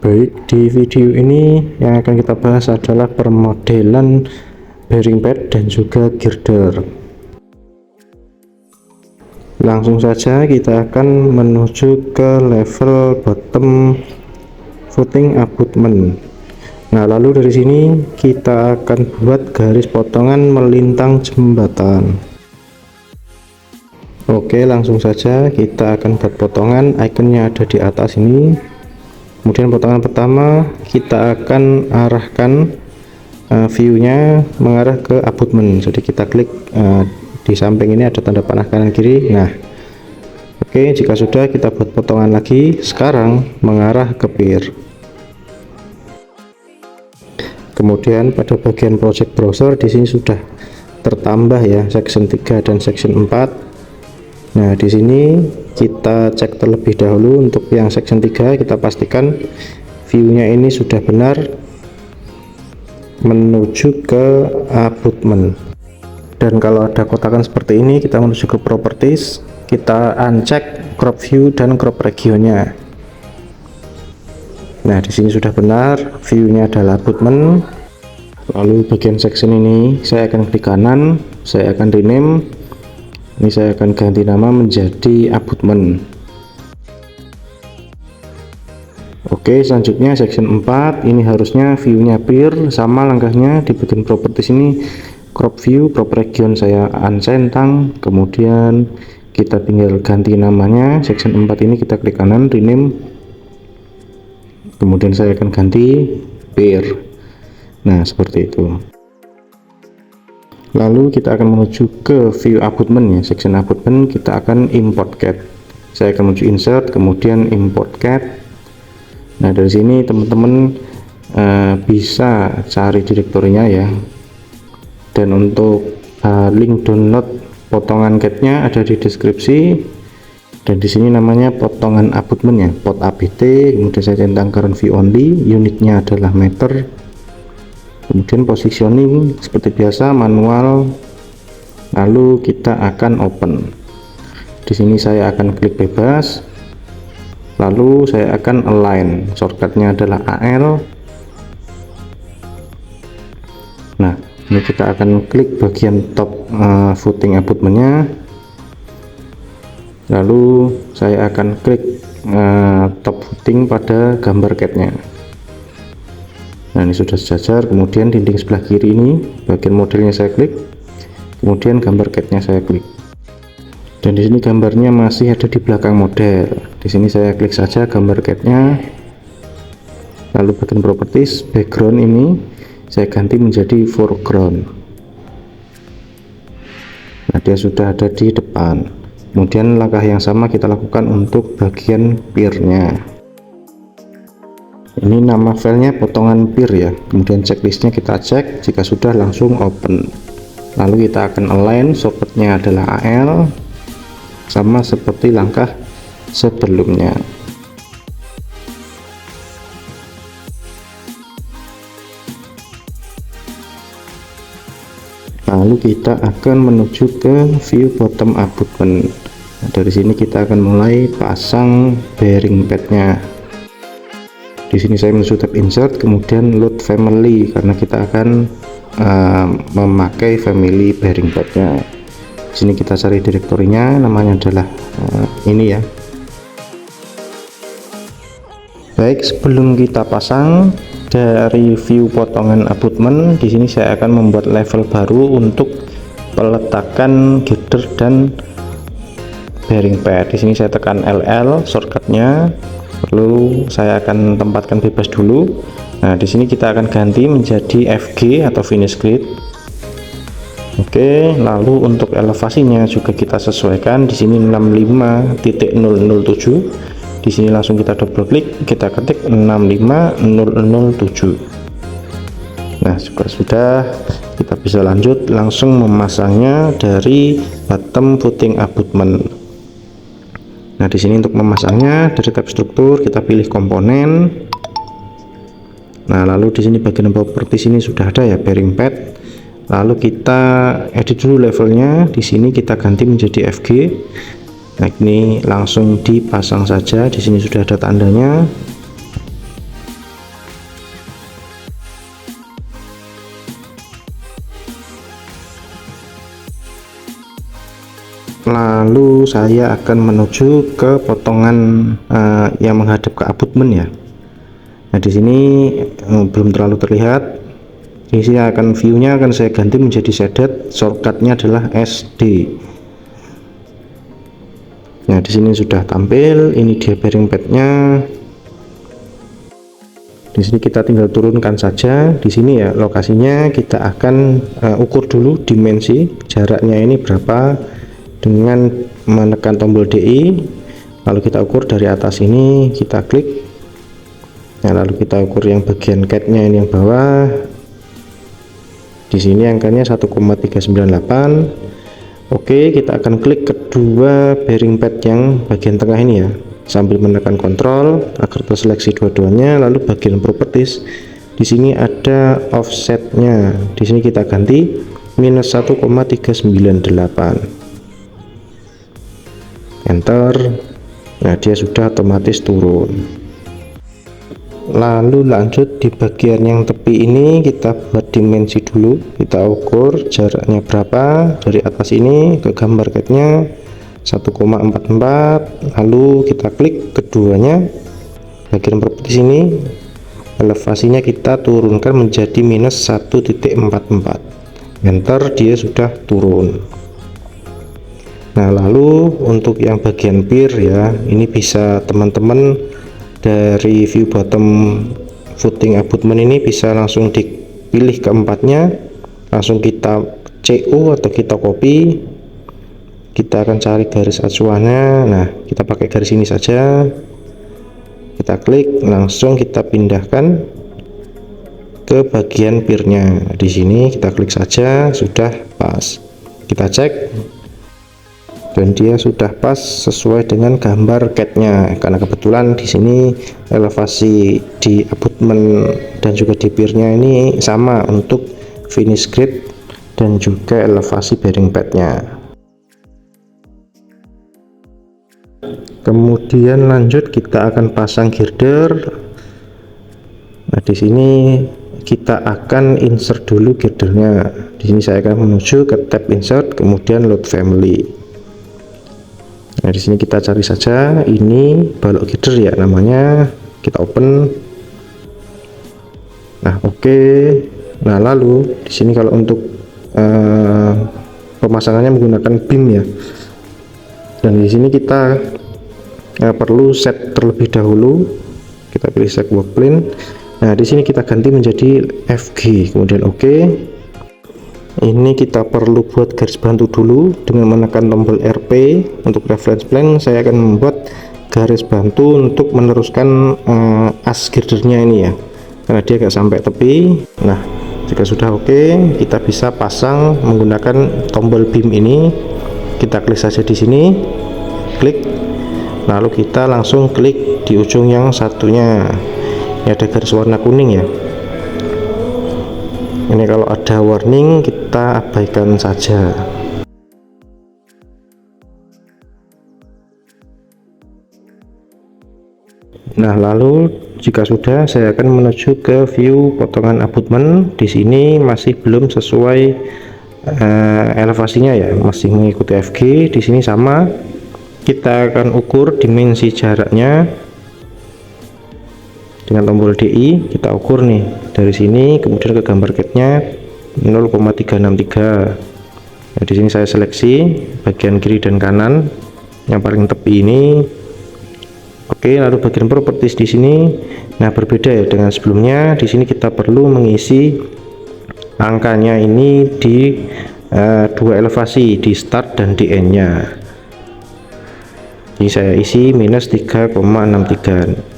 Baik, di video ini yang akan kita bahas adalah permodelan bearing pad dan juga girder. Langsung saja kita akan menuju ke level bottom footing abutment. Nah, lalu dari sini kita akan buat garis potongan melintang jembatan. Oke, langsung saja kita akan buat potongan, ikonnya ada di atas ini. Kemudian potongan pertama kita akan arahkan view-nya mengarah ke abutment. Jadi kita klik di samping ini ada tanda panah kanan kiri. Nah, oke, jika sudah kita buat potongan lagi, sekarang mengarah ke pier. Kemudian pada bagian project browser di sini sudah tertambah ya section 3 dan section 4. Nah, di sini kita cek terlebih dahulu untuk yang section 3, kita pastikan view-nya ini sudah benar menuju ke abutment. Dan kalau ada kotakan seperti ini, kita menuju ke properties, kita uncheck crop view dan crop regionnya. Nah, di sini sudah benar, view-nya adalah abutment. Lalu bagian section ini saya akan klik kanan, saya akan rename. Ini saya akan ganti nama menjadi abutment. Oke, selanjutnya section 4 ini harusnya view-nya pier, sama langkahnya di bagian properties ini crop view, crop region saya uncentang, kemudian kita tinggal ganti namanya. Section 4 ini kita klik kanan, rename, kemudian saya akan ganti pier. Nah, seperti itu. Lalu kita akan menuju ke view abutment ya, section abutment kita akan import CAD. Saya akan menuju insert, kemudian import CAD. Nah, dari sini teman-teman bisa cari direktorinya ya. Dan untuk link download potongan CAD-nya ada di deskripsi. Dan di sini namanya potongan abutment ya, pot ABT. Kemudian saya centang current view only, unitnya adalah meter. Kemudian positioning seperti biasa manual, lalu kita akan open. Di sini saya akan klik bebas, lalu saya akan align, shortcutnya adalah AL. Nah, ini kita akan klik bagian top footing abutmentnya, lalu saya akan klik top footing pada gambar CAD-nya. Nah, ini sudah sejajar. Kemudian dinding sebelah kiri ini bagian modelnya saya klik, kemudian gambar CAD-nya saya klik, dan di sini gambarnya masih ada di belakang model. Di sini saya klik saja gambar CAD-nya, lalu bagian properties background ini saya ganti menjadi foreground. Nah, dia sudah ada di depan. Kemudian langkah yang sama kita lakukan untuk bagian pier-nya. Ini nama filenya potongan pier ya. Kemudian checklistnya kita cek, jika sudah langsung open. Lalu kita akan align, shortcutnya adalah AL, sama seperti langkah sebelumnya. Lalu kita akan menuju ke view bottom abutment. Nah, dari sini kita akan mulai pasang bearing padnya. Di sini saya menuju tab insert, kemudian load family karena kita akan memakai family bearing padnya. Di sini kita cari direktorinya, namanya adalah ini ya. Baik, sebelum kita pasang dari view potongan abutment, di sini saya akan membuat level baru untuk peletakan girder dan bearing pad. Di sini saya tekan LL shortcutnya. Lalu saya akan tempatkan bebas dulu. Nah, di sini kita akan ganti menjadi FG atau finish grid. Oke, lalu untuk elevasinya juga kita sesuaikan. Di sini 65.007. Di sini langsung kita double klik, kita ketik 65007. Nah, juga sudah, kita bisa lanjut langsung memasangnya dari bottom footing abutment. Nah, di sini untuk memasangnya dari tab struktur kita pilih komponen. Nah, lalu di sini bagian properti sini sudah ada ya bearing pad. Lalu kita edit dulu levelnya. Di sini kita ganti menjadi FG. Nah, ini langsung dipasang saja. Di sini sudah ada tandanya. Lalu saya akan menuju ke potongan yang menghadap ke abutment ya. Nah di sini belum terlalu terlihat. Di sini akan view-nya akan saya ganti menjadi shaded, shortcutnya adalah SD. Nah di sini sudah tampil, ini dia bearing pad-nya. Di sini kita tinggal turunkan saja. Di sini ya lokasinya kita akan ukur dulu dimensi jaraknya ini berapa dengan menekan tombol DI. Lalu kita ukur dari atas ini, kita klik. Nah lalu kita ukur yang bagian cat-nya ini yang bawah. Di sini angkanya 1,398. Oke, kita akan klik kedua bearing pad yang bagian tengah ini ya, sambil menekan kontrol agar terseleksi dua-duanya. Lalu bagian properties, di sini ada offsetnya. Di sini kita ganti minus 1,398. Enter. Nah dia sudah otomatis turun. Lalu lanjut di bagian yang tepi ini kita buat dimensi dulu, kita ukur jaraknya berapa dari atas ini ke gambar catnya 1,44. lalu kita klik keduanya, bagian properti sini elevasinya kita turunkan menjadi minus 1,44. enter, dia sudah turun. Nah lalu untuk yang bagian pier ya, ini bisa teman-teman dari view bottom footing abutment ini bisa langsung dipilih keempatnya, langsung kita CO atau kita copy. Kita akan cari garis acuannya. Nah kita pakai garis ini saja, kita klik, langsung kita pindahkan ke bagian pier-nya. Di sini kita klik saja, sudah pas. Kita cek dan dia sudah pas sesuai dengan gambar cat-nya, karena kebetulan di sini elevasi di abutment dan juga di pier-nya ini sama untuk finish grade dan juga elevasi bearing pad-nya. Kemudian lanjut kita akan pasang girder. Nah di sini kita akan insert dulu girdernya. Di sini saya akan menuju ke tab insert, kemudian load family. Nah di sini kita cari saja ini balok girder ya namanya, kita open. Nah oke. Nah lalu di sini kalau untuk pemasangannya menggunakan beam ya, dan di sini kita perlu set terlebih dahulu. Kita pilih set work plane. Nah di sini kita ganti menjadi FG, kemudian oke. Ini kita perlu buat garis bantu dulu dengan menekan tombol RP. Untuk reference plane saya akan membuat garis bantu untuk meneruskan as girdernya ini ya, karena dia gak sampai tepi. Nah jika sudah oke, kita bisa pasang menggunakan tombol beam ini. Kita klik saja di sini, klik, lalu kita langsung klik di ujung yang satunya. Ini ada garis warna kuning ya. Ini kalau ada warning kita abaikan saja. Nah lalu jika sudah, saya akan menuju ke view potongan abutment. Di sini masih belum sesuai elevasinya ya, masih mengikuti FG. Di sini sama, kita akan ukur dimensi jaraknya dengan tombol DI. Kita ukur nih dari sini, kemudian ke gambar catnya 0,363. Nah, di sini saya seleksi bagian kiri dan kanan yang paling tepi ini. Oke, lalu bagian properties di sini, nah berbeda ya dengan sebelumnya. Di sini kita perlu mengisi angkanya ini di dua elevasi, di start dan di end nya. Ini saya isi minus 3,63.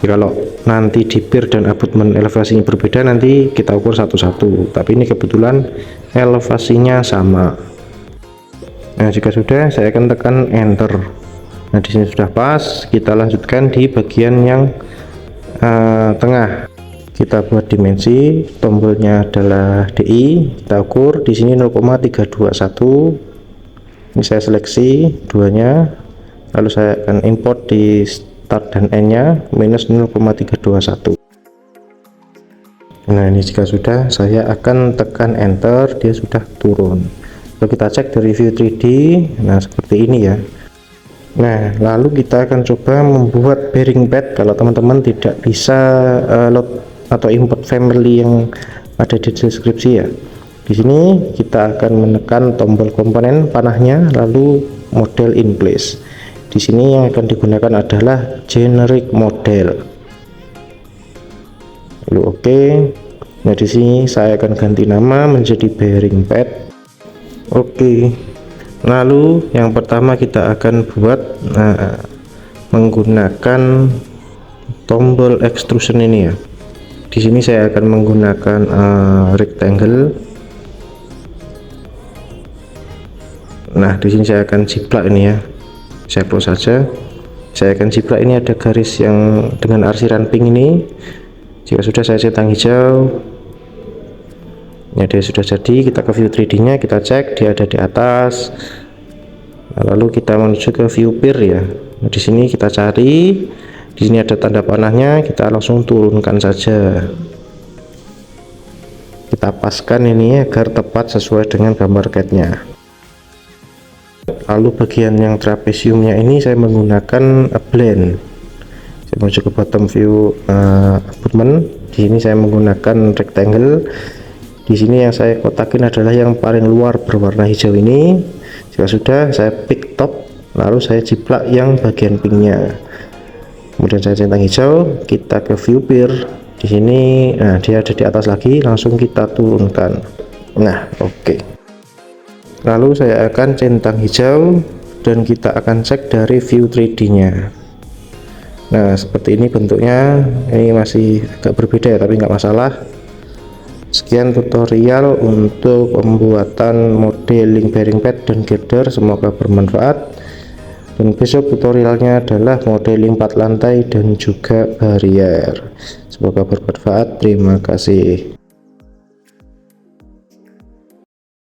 Kalau nanti di pier dan abutment elevasinya berbeda, nanti kita ukur satu-satu, tapi ini kebetulan elevasinya sama. Nah jika sudah, saya akan tekan enter. Nah di sini sudah pas. Kita lanjutkan di bagian yang tengah. Kita buat dimensi, tombolnya adalah DI, kita ukur di sini 0,321. Ini saya seleksi duanya, lalu saya akan import di start dan end nya minus 0,321. Nah ini jika sudah, saya akan tekan enter, dia sudah turun. Lalu kita cek dari view 3D. Nah seperti ini ya. Nah lalu kita akan coba membuat bearing pad kalau teman-teman tidak bisa load atau import family yang ada di deskripsi ya. Di sini kita akan menekan tombol komponen panahnya, lalu model in place. Di sini yang akan digunakan adalah generic model. Lalu oke. Nah di sini saya akan ganti nama menjadi bearing pad. Oke. Lalu yang pertama kita akan buat menggunakan tombol extrusion ini ya. Di sini saya akan menggunakan rectangle. Nah di sini saya akan jiplak ini ya, saya close saja. Saya akan jiplak ini, ada garis yang dengan arsiran pink ini. Jika sudah saya centang hijau. Ya dia sudah jadi. Kita ke view 3D nya, kita cek dia ada di atas. Nah, lalu kita menuju ke view peer ya. Nah, di sini kita cari, di sini ada tanda panahnya, kita langsung turunkan saja. Kita paskan ini agar tepat sesuai dengan gambar CAD-nya. Lalu bagian yang trapesiumnya ini saya menggunakan blend. Saya menuju ke bottom view abutment. Di sini saya menggunakan rectangle. Di sini yang saya kotakin adalah yang paling luar berwarna hijau ini. Jika sudah, saya pick top, lalu saya jiplak yang bagian pinknya. Kemudian saya centang hijau. Kita ke view peer. Di sini, nah dia ada di atas lagi. Langsung kita turunkan. Nah, oke. Lalu saya akan centang hijau dan kita akan cek dari view 3D-nya. Nah, seperti ini bentuknya. Ini masih agak berbeda ya, tapi nggak masalah. Sekian tutorial untuk pembuatan modeling bearing pad dan girder, semoga bermanfaat. Dan besok tutorialnya adalah modeling pad lantai dan juga barrier. Semoga bermanfaat. Terima kasih.